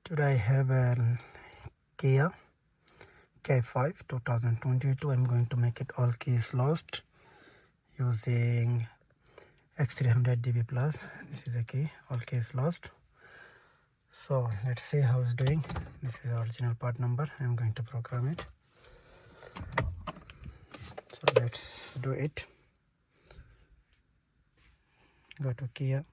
Today I have a Kia K5 2022. I'm going to make it all keys lost using X300 DB plus. This is a key, all keys lost. So let's see how it's doing. This is the original part number. I'm going to program it. So let's do it. Go to Kia.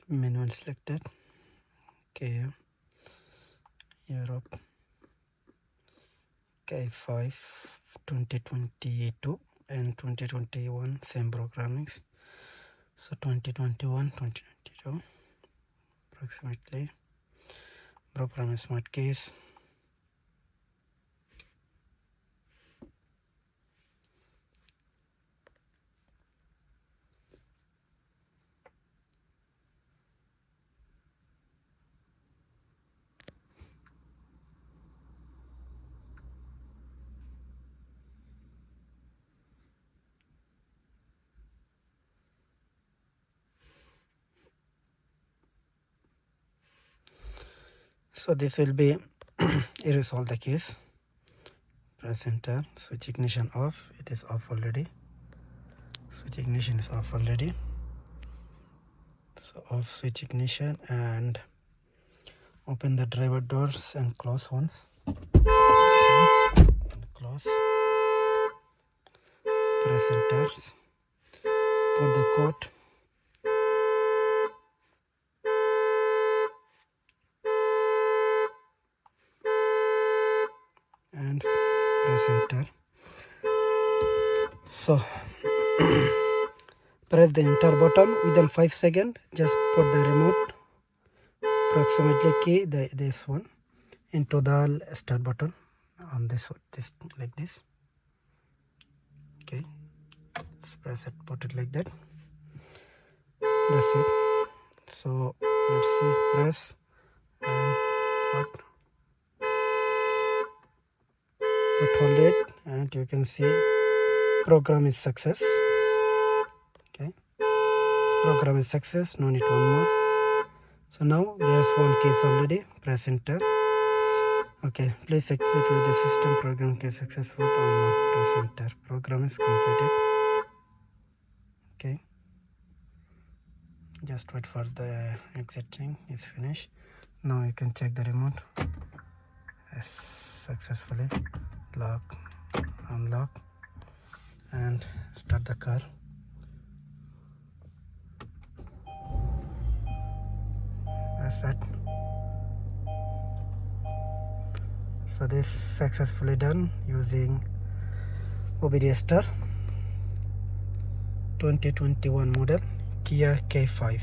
Manual selected. Kia Europe K5 2022 and 2021 same programmings. So 2021 2022 approximately. Program smart keys. So this will be erase all the keys. Press enter. Switch ignition off. It is off already. Switch ignition is off already. So off switch ignition and open the driver doors and close once. And close. Press enter. Put the code. And press enter. So press the enter button within 5 seconds. Just put the remote approximately key this one into the start button on this like this. Okay, so press it, put it like that. That's it. So let's see, press and hold it, and you can see program is success. Okay, so program is success, no need one more. So now there's one case already. Press enter. Okay, please exit with the system. Program case successful. No, press enter. Program is completed. Okay, just wait for the exiting is finished. Now you can check the remote. Yes, successfully lock, unlock, and start the car. That's it. So this successfully done using obdstar 2021 model Kia K5.